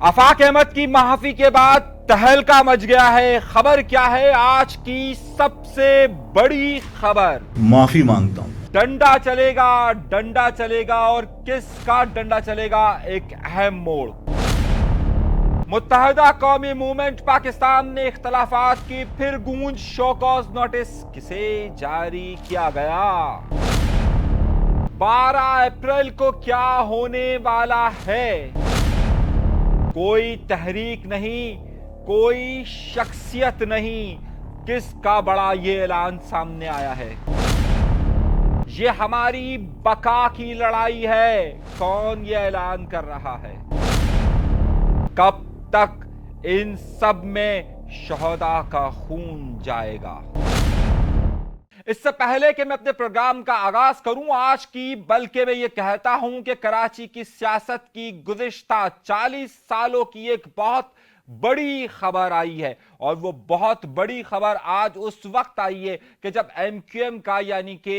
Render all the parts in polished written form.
आफाक अहमद की महाफी के बाद तहलका मच गया है। खबर क्या है? आज की सबसे बड़ी खबर। माफी मांगता हूं। डंडा चलेगा, डंडा चलेगा और किसका डंडा चलेगा? एक अहम मोड़। मुत्तहिदा कौमी मूवमेंट पाकिस्तान ने इख्तलाफात की फिर गूंज। शो कॉज नोटिस किसे जारी किया गया? 12 अप्रैल को क्या होने वाला है? कोई तहरीक नहीं, कोई शख्सियत नहीं, किसका बड़ा ये ऐलान सामने आया है? ये हमारी बका की लड़ाई है। कौन ये ऐलान कर रहा है? कब तक इन सब में शहदा का खून जाएगा? इससे पहले कि मैं अपने प्रोग्राम का आगाज करूं आज की, बल्कि मैं ये कहता हूं कि कराची की सियासत की गुज़िश्ता 40 सालों की एक बहुत बड़ी खबर आई है। और वो बहुत बड़ी खबर आज उस वक्त आई है कि जब एमक्यूएम का, यानी कि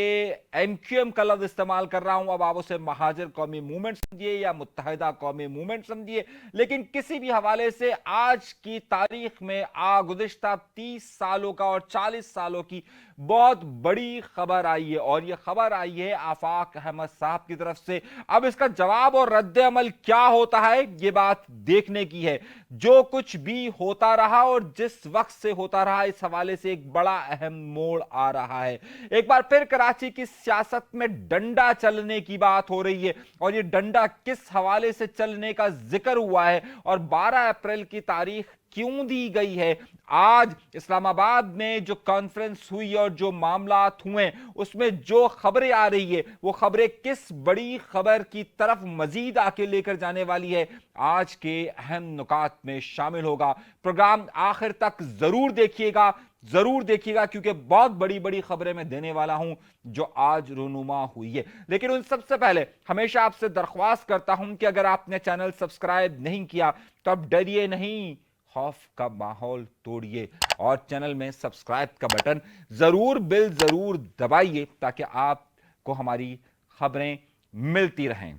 एमक्यूएम का लफ्ज इस्तेमाल कर रहा हूं, अब आप उसे महाजिर कौमी मूवमेंट समझिए या मुत्तहिदा कौमी मूवमेंट समझिए, लेकिन किसी भी हवाले से आज की तारीख में गुज़िश्ता 30 सालों का और 40 सालों की बहुत बड़ी खबर आई है। और यह खबर आई है आफाक अहमद साहब की तरफ से। अब इसका जवाब और रद्द अमल क्या होता है, यह बात देखने की है। जो कुछ भी होता रहा और जिस वक्त से होता रहा, इस हवाले से एक बड़ा अहम मोड़ आ रहा है। एक बार फिर कराची की सियासत में डंडा चलने की बात हो रही है। और यह डंडा किस हवाले से चलने का जिक्र हुआ है और 12 अप्रैल की तारीख क्यों दी गई है? आज इस्लामाबाद में जो कॉन्फ्रेंस हुई और जो मामलात हुए, उसमें जो खबरें आ रही है, वो खबरें किस बड़ी खबर की तरफ मजीद आके लेकर जाने वाली है, आज के अहम नुकात में शामिल होगा। प्रोग्राम आखिर तक जरूर देखिएगा, क्योंकि बहुत बड़ी बड़ी खबरें मैं देने वाला हूं जो आज रूनुमा हुई है। लेकिन उन सबसे पहले हमेशा आपसे दरख्वास्त करता हूं कि अगर आपने चैनल सब्सक्राइब नहीं किया तो अब डरिए नहीं, खौफ का माहौल तोड़िए और चैनल में सब्सक्राइब का बटन जरूर दबाइए ताकि आपको हमारी खबरें मिलती रहें।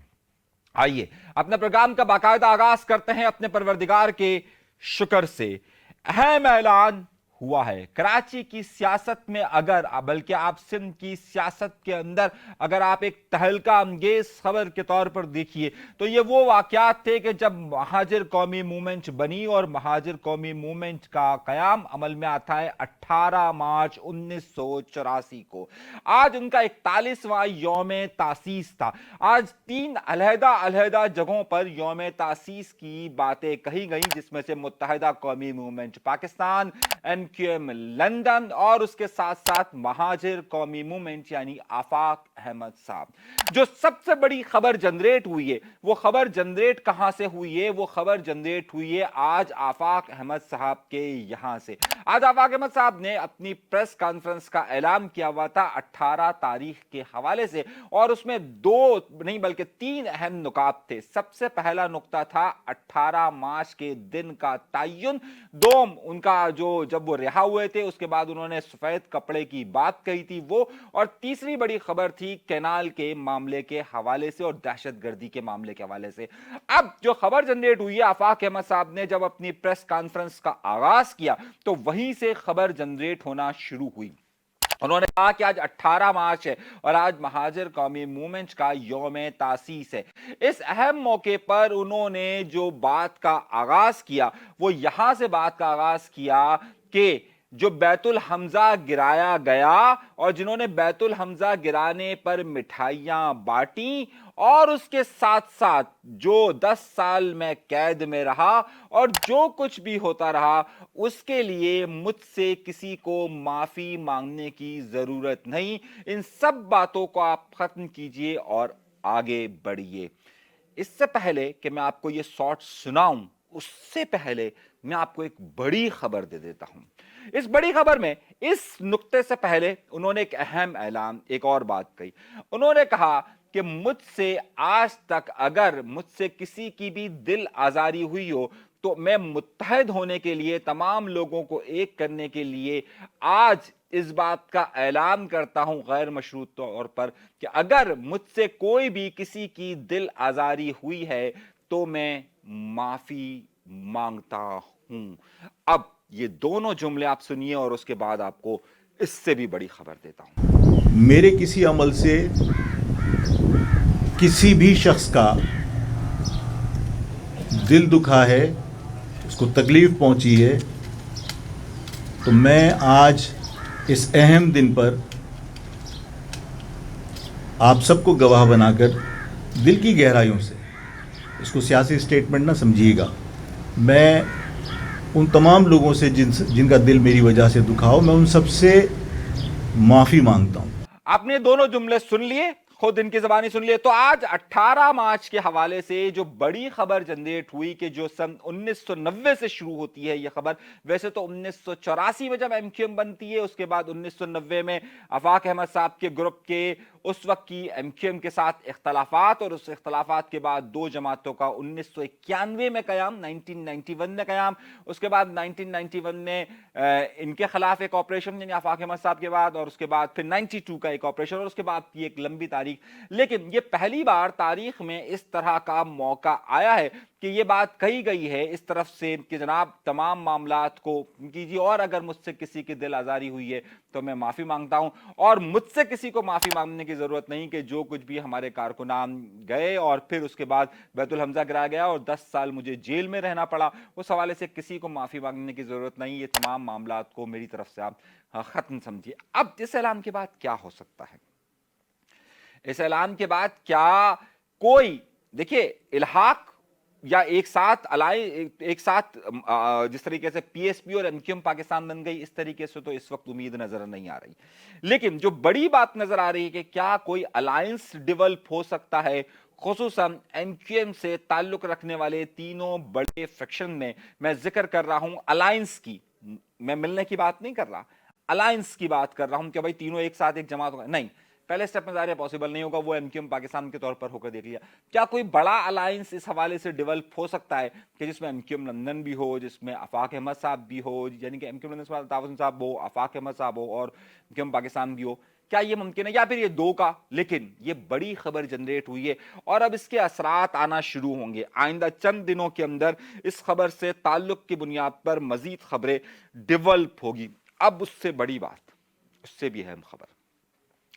आइए अपने प्रोग्राम का बाकायदा आगाज करते हैं अपने परवरदिगार के शुक्र से। अहम ऐलान हुआ है कराची की सियासत में, अगर बल्कि आप सिंध की सियासत के अंदर अगर आप एक तहलका अंगेज खबर के तौर पर देखिए तो ये वो वाकयात थे कि जब महाजिर कौमी मूवमेंट बनी और महाजिर कौमी मूवमेंट का कयाम अमल में आता है 18 मार्च 1984 को। आज उनका 41वां यौम तासीस था। आज 3 अलहदा जगहों पर यौम तासीस की बातें कही गई, जिसमें से मुत्तहिदा कौमी मूवमेंट पाकिस्तान, एमक्यूएम लंदन और उसके साथ साथ महाजिर कौमी मूवमेंट यानी आफाक अहमद साहब। जो सबसे बड़ी खबर जनरेट हुई है, वो खबर जनरेट कहां से हुई है? वो खबर जनरेट हुई है आज आफाक अहमद साहब के यहां से। आज आफाक अहमद साहब ने अपनी प्रेस कॉन्फ्रेंस का ऐलान किया हुआ था 18 तारीख के हवाले से, और उसमें 2 नहीं बल्कि 3 अहम नुकात थे। सबसे पहला नुक्ता था 18 मार्च के दिन का तयन। दोम उनका जो जब वो रिहा हुए थे उसके बाद उन्होंने सफेद कपड़े की बात कही थी वो, और तीसरी बड़ी खबर थी कैनाल के मामले के हवाले से और दहशतगर्दी के मामले के हवाले से। अब जो खबर जनरेट हुई है, आफाक अहमद साहब ने जब अपनी प्रेस कॉन्फ्रेंस का आगाज किया तो वहीं से खबर जनरेट होना शुरू हुई। उन्होंने कहा कि आज 18 मार्च है और आज महाजिर कौमी मूवमेंट का यौम तासीस है। इस अहम मौके पर उन्होंने जो बात का आगाज किया वो यहां से बात का आगाज किया कि जो बैतुल हमजा गिराया गया और जिन्होंने बैतुल हमजा गिराने पर मिठाइयां बांटी, और उसके साथ साथ जो 10 साल में कैद में रहा और जो कुछ भी होता रहा, उसके लिए मुझसे किसी को माफी मांगने की जरूरत नहीं। इन सब बातों को आप खत्म कीजिए और आगे बढ़िए। इससे पहले कि मैं आपको ये शॉर्ट सुनाऊं, उससे पहले मैं आपको एक बड़ी खबर दे देता हूं। इस बड़ी खबर में, इस नुक्ते से पहले उन्होंने एक अहम ऐलान, एक और बात कही। उन्होंने कहा कि मुझसे आज तक अगर मुझसे किसी की भी दिल आजारी हुई हो तो मैं मुत्तहद होने के लिए, तमाम लोगों को एक करने के लिए आज इस बात का ऐलान करता हूं गैर मशरूत तौर पर कि अगर मुझसे कोई भी किसी की दिल आजारी हुई है तो मैं माफी मांगता हूं। अब ये दोनों जुमले आप सुनिए और उसके बाद आपको इससे भी बड़ी खबर देता हूं। मेरे किसी अमल से किसी भी शख्स का दिल दुखा है, उसको तकलीफ पहुंची है, तो मैं आज इस अहम दिन पर आप सबको गवाह बनाकर दिल की गहराइयों से, इसको सियासी स्टेटमेंट ना समझिएगा, मैं उन तमाम लोगों से जिनका दिल मेरी वजह से दुखा हो, मैं उन सबसे माफ़ी मांगता हूँ। आपने दोनों जुमले सुन लिए, खुद इनकी जबानी सुन लिए। तो आज 18 मार्च के हवाले से जो बड़ी खबर जनरेट हुई कि जो सन 1990 से शुरू होती है ये खबर, वैसे तो 1984 में जब एमक्यूएम बनती है, उसके बाद 1990 में आफाक अहमद साहब के ग्रुप के उस वक्त की एमक्यूएम के साथ इख्तलाफात, और उस इख्तलाफात के बाद दो जमातों का 1991 में कयाम, 1991 में कयाम। उसके बाद 1991 में इनके खिलाफ एक ऑपरेशन, यानी आफाक अहमद साहब के बाद, और उसके बाद फिर 92 का एक ऑपरेशन, और उसके बाद की एक लंबी तारीख। लेकिन ये पहली बार तारीख में इस तरह का मौका आया है कि ये बात कही गई है इस तरफ से कि जनाब तमाम मामलात को कीजिए, और अगर मुझसे किसी की दिल आजारी हुई है तो मैं माफी मांगता हूं, और मुझसे किसी को माफी मांगने की जरूरत नहीं कि जो कुछ भी हमारे कारकुनान गए और फिर उसके बाद बैतुल हमजा गिराया गया और 10 साल मुझे जेल में रहना पड़ा, उस हवाले से किसी को माफी मांगने की जरूरत नहीं। ये तमाम मामलात को मेरी तरफ से आप खत्म समझिए। अब इस ऐलान के बाद क्या हो सकता है? इस ऐलान के बाद क्या कोई, देखिए, इल्हाक या एक साथ जिस तरीके से पीएसपी और एमक्यूएम पाकिस्तान बन गई, इस तरीके से तो इस वक्त उम्मीद नजर नहीं आ रही। लेकिन जो बड़ी बात नजर आ रही है कि क्या कोई अलायंस डेवलप हो सकता है, खुसूसन एमक्यूएम से ताल्लुक रखने वाले तीनों बड़े फ्रैक्शन में। मैं जिक्र कर रहा हूं अलायंस की, मैं मिलने की बात नहीं कर रहा, अलायंस की बात कर रहा हूं कि भाई तीनों एक साथ एक जमात होगा, नहीं, पहले स्टेप में ज़ाहिर है पॉसिबल नहीं होगा, वो एमक्यूएम पाकिस्तान के तौर पर होकर देख लिया। क्या कोई बड़ा अलायंस इस हवाले से डेवलप हो सकता है कि जिसमें एमक्यूएम लंदन भी हो, जिसमें आफाक अहमद साहब भी हो, यानी कि एमक्यूएम लंदन से तावुन साहब हो, आफाक अहमद साहब हो, और एमक्यूएम पाकिस्तान भी हो? क्या ये मुमकिन है, या फिर ये दो का? लेकिन ये बड़ी खबर जनरेट हुई है और अब इसके असरात आना शुरू होंगे आइंदा चंद दिनों के अंदर। इस खबर से ताल्लुक की बुनियाद पर मजीद खबरें डेवलप होगी। अब उससे बड़ी बात, उससे भी अहम खबर,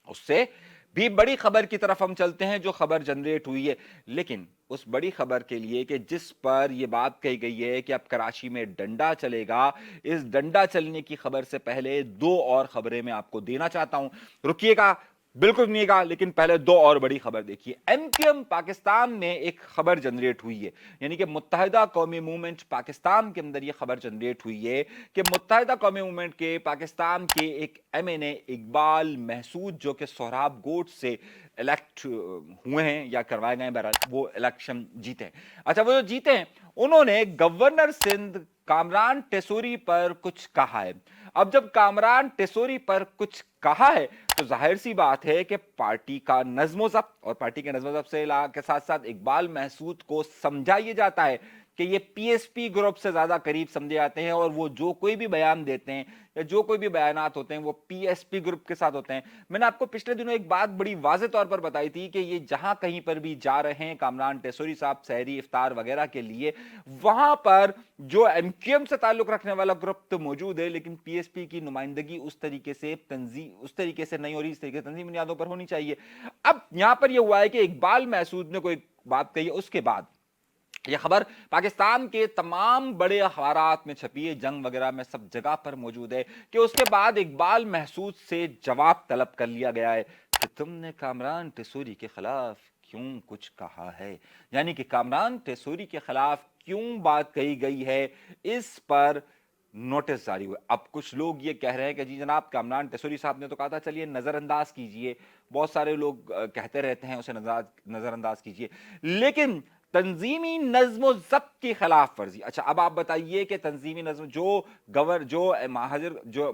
उससे भी बड़ी खबर की तरफ हम चलते हैं जो खबर जनरेट हुई है। लेकिन उस बड़ी खबर के लिए कि जिस पर यह बात कही गई है कि अब कराची में डंडा चलेगा, इस डंडा चलने की खबर से पहले दो और खबरें मैं आपको देना चाहता हूं। रुकिएगा, बिल्कुल सुनिएगा, लेकिन पहले दो और बड़ी खबर देखिए। एमक्यूएम पाकिस्तान में एक खबर जनरेट हुई है, यानी कि मुत्तहिदा कौमी मूवमेंट पाकिस्तान के अंदर यह खबर जनरेट हुई है कि मुत्तहिदा कौमी मूवमेंट के पाकिस्तान के एक एमएनए इकबाल महसूद, जो कि सोहराब गोट से इलेक्ट हुए हैं या करवाए गए, बहरहाल वो इलेक्शन जीते हैं। अच्छा, वो जो जीते हैं उन्होंने गवर्नर सिंध कामरान टेसोरी पर कुछ कहा है। अब जब कामरान टेसोरी पर कुछ कहा है तो जाहिर सी बात है कि पार्टी का नज़्म ज़ब्त, और पार्टी के नज़्म ज़ब्त से के साथ साथ इकबाल महसूद को समझा ये जाता है कि ये पीएसपी ग्रुप से ज्यादा करीब समझे जाते हैं, और वो जो कोई भी बयान देते हैं या जो कोई भी बयानात होते हैं वो पीएसपी ग्रुप के साथ होते हैं। मैंने आपको पिछले दिनों एक बात बड़ी वाज़ेह तौर पर बताई थी कि ये जहां कहीं पर भी जा रहे हैं कामरान टेसोरी साहब सहरी इफ्तार वगैरह के लिए, वहां पर जो एमक्यूएम से ताल्लुक रखने वाला ग्रुप तो मौजूद है, लेकिन पीएसपी की नुमाइंदगी उस तरीके से नहीं हो रही, इस तरीके से तंजीम बुनियादों पर होनी चाहिए। अब यहां पर यह हुआ है कि इकबाल महसूद ने कोई बात कही है, उसके बाद यह खबर पाकिस्तान के तमाम बड़े अखबारात में छपी है, जंग वगैरह में सब जगह पर मौजूद है, कि उसके बाद इकबाल महसूद से जवाब तलब कर लिया गया है कि तुमने कामरान टेसोरी के खिलाफ क्यों कुछ कहा है, यानी कि कामरान टेसोरी के खिलाफ क्यों बात कही गई है, इस पर नोटिस जारी हुआ। अब कुछ लोग ये कह रहे हैं कि जी जनाब कामरान टेसोरी साहब ने तो कहा था, चलिए नजरअंदाज कीजिए, बहुत सारे लोग कहते रहते हैं उसे नजरअंदाज कीजिए, लेकिन तंजीमी नज्म ज़ब्त की खिलाफ वर्जी। अच्छा, अब आप बताइए कि तंजीमी नज्म जो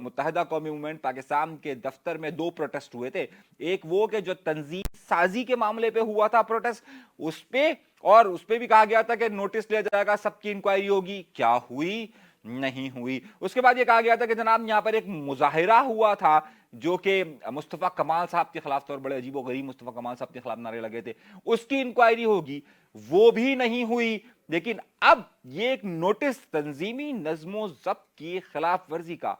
मुत्तहिदा कौमी मूवमेंट पाकिस्तान के दफ्तर में दो प्रोटेस्ट हुए थे, एक वो कि जो तंजीम साजी के मामले पे हुआ था प्रोटेस्ट, उस पे भी कहा गया था कि नोटिस लिया जाएगा, सबकी इंक्वायरी होगी, क्या हुई? नहीं हुई। उसके बाद यह कहा गया था कि जनाब यहां पर एक मुजाहिरा हुआ था जो कि मुस्तफा कमाल साहब के खिलाफ, और बड़े अजीब व गरीब मुस्तफा कमाल साहब के खिलाफ नारे लगे थे, उसकी इंक्वायरी होगी, वो भी नहीं हुई। لیکن اب یہ ایک نوٹس تنظیمی نظم و ضبط کی خلاف ورزی کا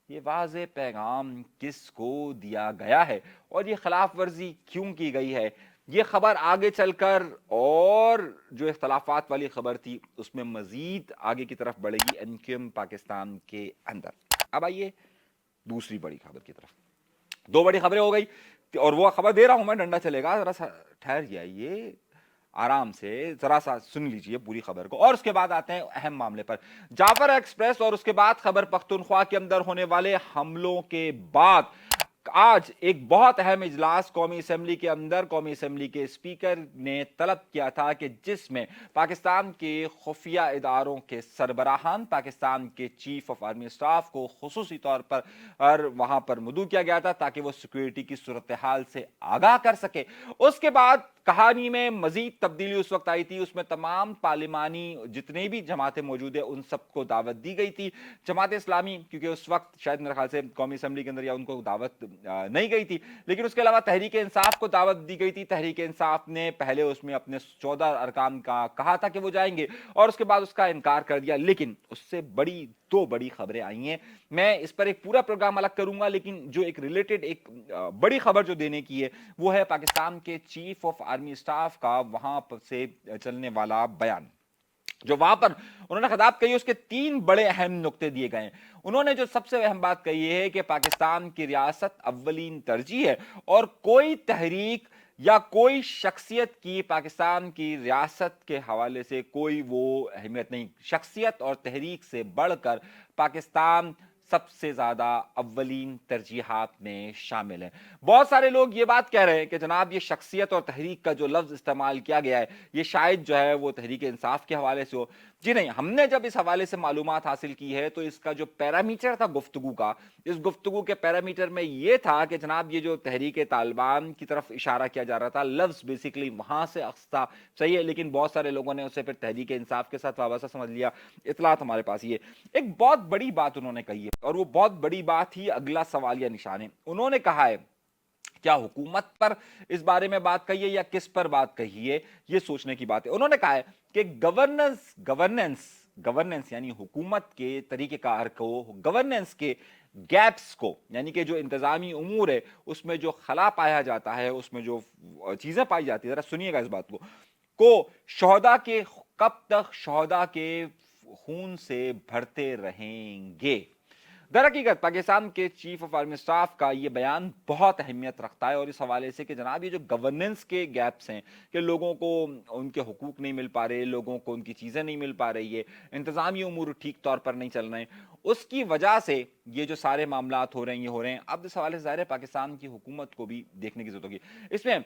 یہ واضح پیغام کس کو دیا گیا ہے اور یہ خلاف ورزی کیوں کی گئی ہے، یہ خبر آگے چل کر اور جو اختلافات والی خبر تھی اس میں مزید آگے کی طرف بڑھے گی NQM پاکستان کے اندر۔ اب آئیے دوسری بڑی خبر کی طرف۔ دو بڑی خبریں ہو گئی اور وہ خبر دے رہا ہوں میں، ڈنڈا چلے گا، ذرا سا ٹھہر جائیے، آرام سے ذرا سا سن لیجئے پوری خبر کو، اور اس کے بعد آتے ہیں اہم معاملے پر۔ جعفر ایکسپریس اور اس کے بعد خیبر پختونخوا کے اندر ہونے والے حملوں کے بعد آج ایک بہت اہم اجلاس قومی اسمبلی کے اندر قومی اسمبلی کے اسپیکر نے طلب کیا تھا کہ جس میں پاکستان کے خفیہ اداروں کے سربراہان، پاکستان کے چیف آف آرمی اسٹاف کو خصوصی طور پر وہاں پر مدعو کیا گیا تھا تاکہ وہ سیکیورٹی کی صورتحال سے آگاہ کر سکے۔ اس کے بعد کہانی میں مزید تبدیلی اس وقت آئی تھی، اس میں تمام پارلیمانی جتنے بھی جماعتیں موجود ہیں ان سب کو دعوت دی گئی تھی۔ جماعت اسلامی کیونکہ اس وقت شاید میرے خیال سے قومی اسمبلی کے اندر یا ان کو دعوت نہیں گئی تھی، لیکن اس کے علاوہ تحریک انصاف کو دعوت دی گئی تھی۔ تحریک انصاف نے پہلے اس میں اپنے 14 ارکان کا کہا تھا کہ وہ جائیں گے اور اس کے بعد اس کا انکار کر دیا، لیکن اس سے دو بڑی خبریں آئی ہیں۔ میں اس پر ایک پورا پروگرام الگ کروں گا، لیکن جو ایک ریلیٹڈ ایک بڑی خبر جو دینے کی ہے وہ ہے پاکستان کے چیف آف آرمی اسٹاف کا وہاں سے چلنے والا بیان، جو وہاں پر انہوں نے خطاب کہی، اس کے 3 بڑے اہم نقطے دیے گئے ہیں۔ انہوں نے جو سب سے اہم بات کہی ہے کہ پاکستان کی ریاست اولین ترجیح ہے اور کوئی تحریک یا کوئی شخصیت کی پاکستان کی ریاست کے حوالے سے کوئی وہ اہمیت نہیں، شخصیت اور تحریک سے بڑھ کر پاکستان سب سے زیادہ اولین ترجیحات میں شامل ہیں۔ بہت سارے لوگ یہ بات کہہ رہے ہیں کہ جناب یہ شخصیت اور تحریک کا جو لفظ استعمال کیا گیا ہے یہ شاید جو ہے وہ تحریک انصاف کے حوالے سے ہو۔ جی نہیں، ہم نے جب اس حوالے سے معلومات حاصل کی ہے تو اس کا جو پیرامیٹر تھا گفتگو کا، اس گفتگو کے پیرامیٹر میں یہ تھا کہ جناب یہ جو تحریک طالبان کی طرف اشارہ کیا جا رہا تھا، لفظ بیسیکلی وہاں سے اخذ صحیح ہے، لیکن بہت سارے لوگوں نے اسے پھر تحریک انصاف کے ساتھ وابستہ سمجھ لیا۔ اطلاعات ہمارے پاس یہ ایک بہت بڑی بات انہوں نے کہی ہے اور وہ بہت بڑی بات ہی اگلا سوالیہ نشان ہے۔ انہوں نے کہا ہے کیا حکومت پر اس بارے میں بات کہی ہے یا کس پر بات کہی ہے، یہ سوچنے کی بات ہے۔ انہوں نے کہا ہے کہ گورننس یعنی حکومت کے طریقہ کار کو، گورننس کے گیپس کو، یعنی کہ جو انتظامی امور ہے اس میں جو خلا پایا جاتا ہے، اس میں جو چیزیں پائی جاتی ہیں، ذرا سنیے گا اس بات کو شہداء کے کب تک شہداء کے خون سے بھرتے رہیں گے۔ در حقیقت پاکستان کے چیف آف آرمی اسٹاف کا یہ بیان بہت اہمیت رکھتا ہے اور اس حوالے سے کہ جناب یہ جو گورننس کے گیپس ہیں کہ لوگوں کو ان کے حقوق نہیں مل پا رہے، لوگوں کو ان کی چیزیں نہیں مل پا رہی ہے، انتظامی امور ٹھیک طور پر نہیں چل رہے ہیں، اس کی وجہ سے یہ جو سارے معاملات ہو رہے ہیں یہ ہو رہے ہیں۔ اب اس حوالے سے ظاہر ہے پاکستان کی حکومت کو بھی دیکھنے کی ضرورت ہوگی۔ اس میں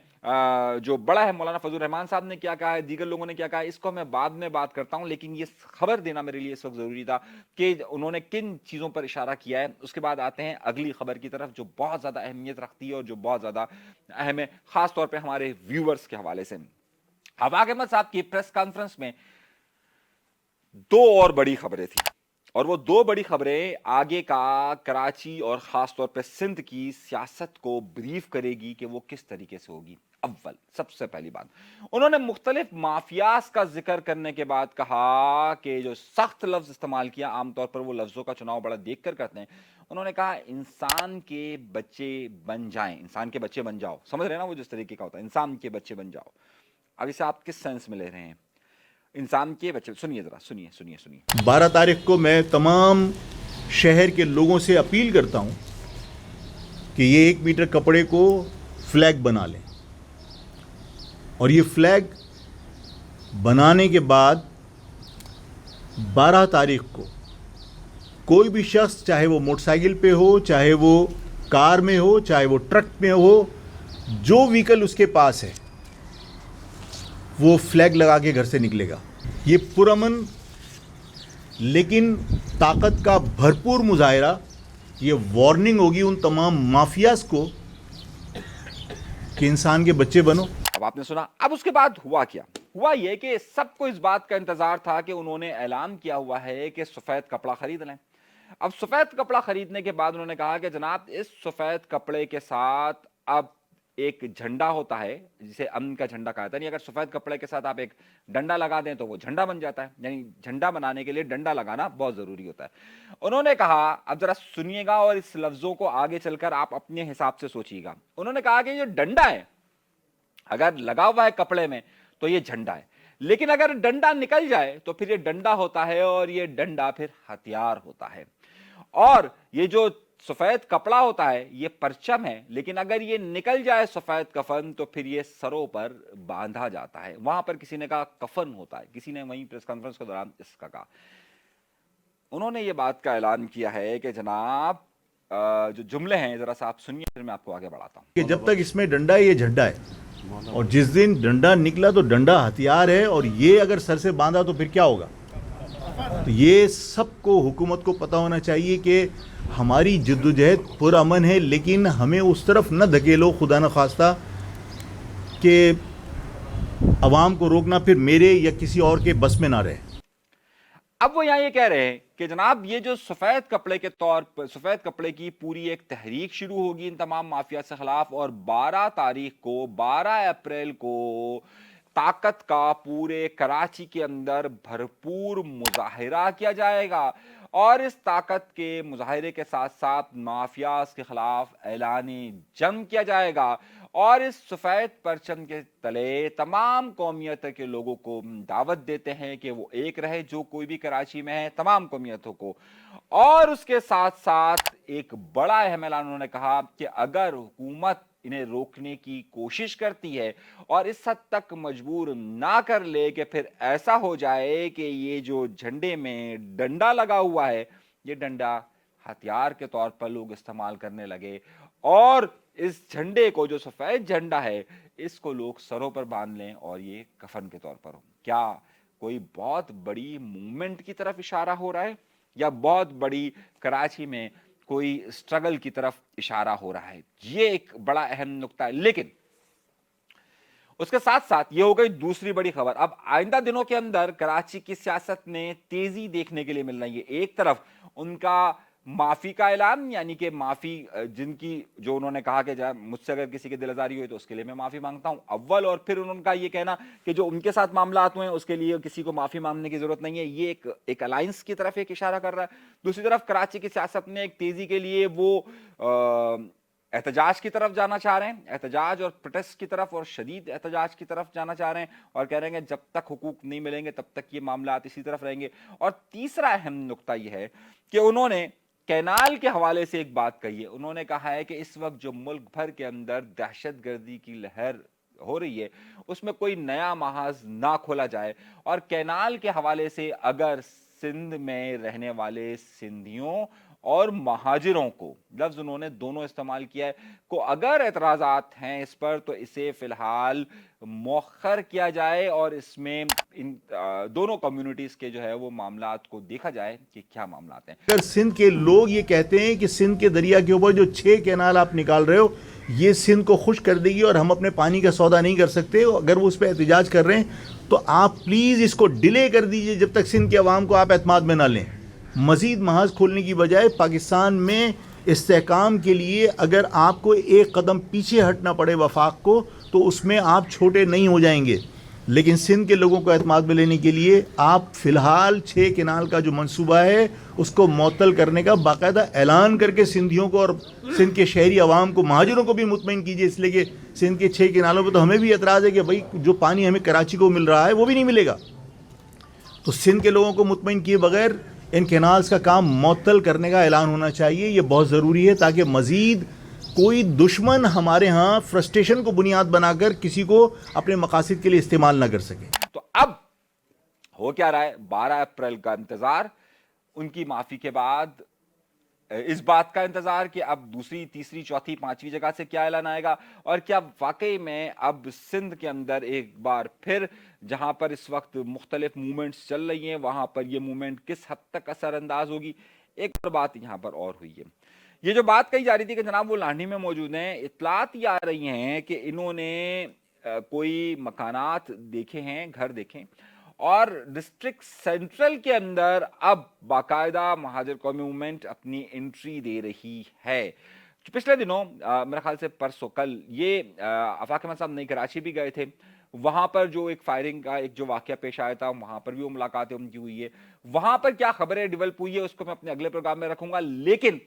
جو بڑا ہے مولانا فضل الرحمان صاحب نے کیا کہا ہے، دیگر لوگوں نے کیا کہا ہے، اس کو میں بعد میں بات کرتا ہوں، لیکن یہ خبر دینا میرے لیے اس وقت ضروری تھا کہ انہوں نے کن چیزوں پر اشارہ کیا ہے۔ اس کے بعد آتے ہیں اگلی خبر کی طرف جو بہت زیادہ اہمیت رکھتی ہے اور جو بہت زیادہ اہم ہے خاص طور پہ ہمارے ویورز کے حوالے سے۔ آفاق احمد صاحب کی پریس کانفرنس میں 2 اور بڑی خبریں تھیں اور وہ 2 بڑی خبریں آگے کا کراچی اور خاص طور پہ سندھ کی سیاست کو بریف کرے گی کہ وہ کس طریقے سے ہوگی۔ اول سب سے پہلی بات انہوں نے مختلف مافیاز کا ذکر کرنے کے بعد کہا کہ جو سخت لفظ استعمال کیا، عام طور پر وہ لفظوں کا چناؤ بڑا دیکھ کر کرتے ہیں، انہوں نے کہا انسان کے بچے بن جائیں، انسان کے بچے بن جاؤ، سمجھ رہے ہیں نا وہ جس طریقے کا ہوتا ہے، انسان کے بچے بن جاؤ۔ اب اسے آپ کس سینس میں لے رہے ہیں؟ انسان کے بچے، سنیے ذرا، سنیے 12 تاریخ کو میں تمام شہر کے لوگوں سے اپیل کرتا ہوں کہ یہ 1 میٹر کپڑے کو فلیگ بنا لیں اور یہ فلیگ بنانے کے بعد 12 تاریخ کو کوئی بھی شخص، چاہے وہ موٹر سائیکل پہ ہو، چاہے وہ کار میں ہو، چاہے وہ ٹرک میں ہو، جو وہیکل اس کے پاس ہے وہ فلیگ لگا کے گھر سے نکلے گا۔ یہ پرامن لیکن طاقت کا بھرپور مظاہرہ، یہ وارننگ ہوگی ان تمام مافیاز کو کہ انسان کے بچے بنو۔ اب آپ نے سنا، اب اس کے بعد ہوا کیا؟ ہوا یہ کہ سب کو اس بات کا انتظار تھا کہ انہوں نے اعلان کیا ہوا ہے کہ سفید کپڑا خرید لیں۔ اب سفید کپڑا خریدنے کے بعد انہوں نے کہا کہ جناب اس سفید کپڑے کے ساتھ اب ایک جھنڈا ہوتا ہے جسے امن کا جھنڈا کہا جاتا ہے، اگر سفید کپڑے کے ساتھ آپ ایک ڈنڈا لگا دیں تو وہ جھنڈا بن جاتا ہے، یعنی جھنڈا بنانے کے لیے ڈنڈا لگانا بہت ضروری ہوتا ہے۔ انہوں نے کہا، اب ذرا سنیے گا اور اس لفظوں کو آگے چل کر آپ اپنے حساب سے سوچیے گا۔ انہوں نے کہا کہ یہ ڈنڈا ہے اگر لگا ہوا ہے کپڑے میں تو یہ جھنڈا ہے، لیکن اگر ڈنڈا نکل جائے تو پھر یہ ڈنڈا ہوتا ہے اور یہ ڈنڈا پھر ہتھیار ہوتا ہے۔ اور یہ جو سفید کپڑا ہوتا ہے یہ پرچم ہے، لیکن اگر یہ نکل جائے سفید کفن تو پھر یہ سروں پر باندھا جاتا ہے۔ وہاں پر کسی نے کہا کفن ہوتا ہے، کسی نے وہیں پریس کانفرنس کے دوران اس کا کہا۔ انہوں نے یہ بات کا اعلان کیا ہے کہ جناب جو جملے ہیں ذرا سا آپ سنیے، پھر میں آپ کو آگے بڑھاتا ہوں۔ کہ جب تک اس میں ڈنڈا ہے یہ جھنڈا ہے، اور جس دن ڈنڈا نکلا تو ڈنڈا ہتھیار ہے، اور یہ اگر سر سے باندھا تو پھر کیا ہوگا؟ تو یہ سب کو حکومت کو پتا ہونا چاہیے کہ ہماری جدوجہد پرامن ہے، لیکن ہمیں اس طرف نہ دھکیلو خدا نہ خواستہ کہ عوام کو روکنا پھر میرے یا کسی اور کے بس میں نہ رہے۔ اب وہ یہاں یہ کہہ رہے ہیں کہ جناب یہ جو سفید کپڑے کے طور پر سفید کپڑے کی پوری ایک تحریک شروع ہوگی ان تمام مافیا سے خلاف، اور 12 اپریل کو طاقت کا پورے کراچی کے اندر بھرپور مظاہرہ کیا جائے گا، اور اس طاقت کے مظاہرے کے ساتھ ساتھ مافیاز کے خلاف اعلان جنگ کیا جائے گا، اور اس سفید پرچم کے تلے تمام قومیت کے لوگوں کو دعوت دیتے ہیں کہ وہ ایک رہے، جو کوئی بھی کراچی میں ہے تمام قومیتوں کو۔ اور اس کے ساتھ ساتھ ایک بڑا اہم اعلان انہوں نے کہا کہ اگر حکومت انہیں روکنے کی کوشش کرتی ہے اور اس حد تک مجبور نہ کر لے کہ پھر ایسا ہو جائے کہ یہ جو جھنڈے میں ڈنڈا لگا ہوا ہے یہ ڈنڈا ہتھیار کے طور پر لوگ استعمال کرنے لگے، اور اس جھنڈے کو جو سفید جھنڈا ہے اس کو لوگ سروں پر باندھ لیں اور یہ کفن کے طور پر ہو، کیا کوئی بہت بڑی موومنٹ کی طرف اشارہ ہو رہا ہے یا بہت بڑی کراچی میں کوئی سٹرگل کی طرف اشارہ ہو رہا ہے؟ یہ ایک بڑا اہم نقطہ ہے۔ لیکن اس کے ساتھ ساتھ یہ ہو گئی دوسری بڑی خبر۔ اب آئندہ دنوں کے اندر کراچی کی سیاست میں تیزی دیکھنے کے لیے مل رہی ہے۔ ایک طرف ان کا معافی کا اعلان، یعنی کہ معافی جن کی جو انہوں نے کہا کہ مجھ سے اگر کسی کی دل آزاری ہوئی تو اس کے لیے میں معافی مانگتا ہوں اول، اور پھر انہوں کا یہ کہنا کہ جو ان کے ساتھ معاملات ہوئے ہیں اس کے لیے کسی کو معافی مانگنے کی ضرورت نہیں ہے، یہ ایک الائنس کی طرف ایک اشارہ کر رہا ہے۔ دوسری طرف کراچی کی سیاست میں ایک تیزی کے لیے وہ احتجاج کی طرف جانا چاہ رہے ہیں، احتجاج اور پروٹیسٹ کی طرف، اور شدید احتجاج کی طرف جانا چاہ رہے ہیں، اور کہہ رہے ہیں کہ جب تک حقوق نہیں ملیں گے تب تک یہ معاملات اسی طرف رہیں گے۔ اور تیسرا اہم نقطہ یہ ہے کہ انہوں نے کینال کے حوالے سے ایک بات کہی ہے۔ انہوں نے کہا ہے کہ اس وقت جو ملک بھر کے اندر دہشت گردی کی لہر ہو رہی ہے اس میں کوئی نیا محاذ نہ کھولا جائے، اور کینال کے حوالے سے اگر سندھ میں رہنے والے سندھیوں اور مہاجروں کو، لفظ انہوں نے دونوں استعمال کیا ہے، کو اگر اعتراضات ہیں اس پر تو اسے فی الحال مؤخر کیا جائے، اور اس میں ان دونوں کمیونٹیز کے جو ہے وہ معاملات کو دیکھا جائے کہ کیا معاملات ہیں۔ اگر سندھ کے لوگ یہ کہتے ہیں کہ سندھ کے دریا کے اوپر جو 6 کینال آپ نکال رہے ہو یہ سندھ کو خشک کر دے گی اور ہم اپنے پانی کا سودا نہیں کر سکتے، اگر وہ اس پہ احتجاج کر رہے ہیں تو آپ پلیز اس کو ڈیلے کر دیجئے جب تک سندھ کے عوام کو آپ اعتماد میں نہ لیں۔ مزید محاذ کھولنے کی بجائے پاکستان میں استحکام کے لیے اگر آپ کو ایک قدم پیچھے ہٹنا پڑے وفاق کو تو اس میں آپ چھوٹے نہیں ہو جائیں گے، لیکن سندھ کے لوگوں کو اعتماد میں لینے کے لیے آپ فی الحال 6 کینال کا جو منصوبہ ہے اس کو معطل کرنے کا باقاعدہ اعلان کر کے سندھیوں کو اور سندھ کے شہری عوام کو، مہاجروں کو بھی مطمئن کیجیے، اس لیے کہ سندھ کے 6 کینالوں پہ تو ہمیں بھی اعتراض ہے کہ بھائی جو پانی ہمیں کراچی کو مل رہا ہے وہ بھی نہیں ملے گا، تو سندھ کے لوگوں کو مطمئن کیے بغیر ان کینالز کا کام معطل کرنے کا اعلان ہونا چاہیے۔ یہ بہت ضروری ہے تاکہ مزید کوئی دشمن ہمارے ہاں فرسٹریشن کو بنیاد بنا کر کسی کو اپنے مقاصد کے لیے استعمال نہ کر سکے۔ تو اب ہو کیا رہا ہے؟ 12 اپریل کا انتظار، ان کی معافی کے بعد اس بات کا انتظار کہ اب دوسری، تیسری، چوتھی، پانچویں جگہ سے کیا اعلان آئے گا، اور کیا واقعی میں اب سندھ کے اندر ایک بار پھر جہاں پر اس وقت مختلف موومنٹس چل رہی ہیں وہاں پر یہ موومنٹ کس حد تک اثر انداز ہوگی۔ ایک اور بات یہاں پر اور ہوئی ہے، یہ جو بات کہی جا رہی تھی کہ جناب وہ لانڈھی میں موجود ہیں، اطلاعات یہ آ رہی ہیں کہ انہوں نے کوئی مکانات دیکھے ہیں، گھر دیکھیں، اور ڈسٹرکٹ سینٹرل کے اندر اب باقاعدہ مہاجر قومی موومنٹ اپنی انٹری دے رہی ہے۔ पिछले दिनों मेरे ख्याल से परसों कल ये आफाक अहमद साहब नई कराची भी गए थे, वहां पर जो एक फायरिंग का एक जो वाकया पेश आया था, वहां पर भी वो मुलाकातें उनकी हुई है। वहां पर क्या खबरें डेवलप हुई है उसको मैं अपने अगले प्रोग्राम में रखूंगा, लेकिन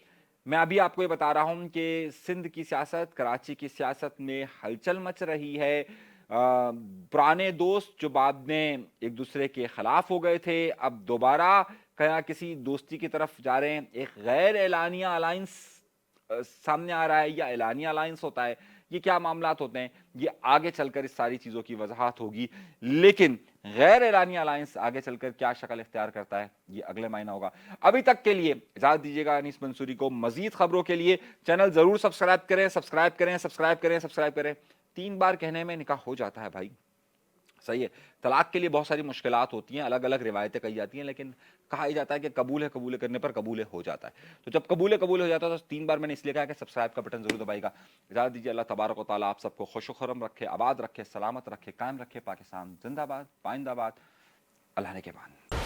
मैं अभी आपको ये बता रहा हूं कि सिंध की सियासत, कराची की सियासत में हलचल मच रही है। पुराने दोस्त जो बाद में एक दूसरे के खिलाफ हो गए थे, अब दोबारा कहीं किसी दोस्ती की तरफ जा रहे हैं। एक गैर एलानिया अलायंस सामने आ रहा है, या एलानिया अलायंस होता है, ये क्या मामलात होते हैं, ये आगे चलकर इस सारी चीजों की वजाहत होगी। लेकिन गैर एलानिया अलायंस आगे चलकर क्या शक्ल इख्तियार करता है, ये अगले महीना होगा। अभी तक के लिए इजाजत दीजिएगा अनीस मंसूरी को। मजीद खबरों के लिए चैनल जरूर सब्सक्राइब करें, सब्सक्राइब करें, सब्सक्राइब करें, सब्सक्राइब करें। 3 बार कहने में निकाह हो जाता है भाई, सही है। तलाक के लिए बहुत सारी मुश्किलात होती हैं, अलग अलग रिवायतें कही जाती हैं, लेकिन कहा ही जाता है कि कबूल है, कबूल करने पर कबूल हो जाता है। तो जब कबूल हो जाता है तो 3 बार मैंने इसलिए कहा कि सब्सक्राइब का बटन जरूर दबाएगा। इजाजत दीजिए, अल्लाह तबारक व तआला आप सबको खुश खुरम रखे, आबाद रखे, सलामत रखे, कायम रखे। पाकिस्तान जिंदाबाद, पाइंदाबाद, अल्लाह ने के बाद।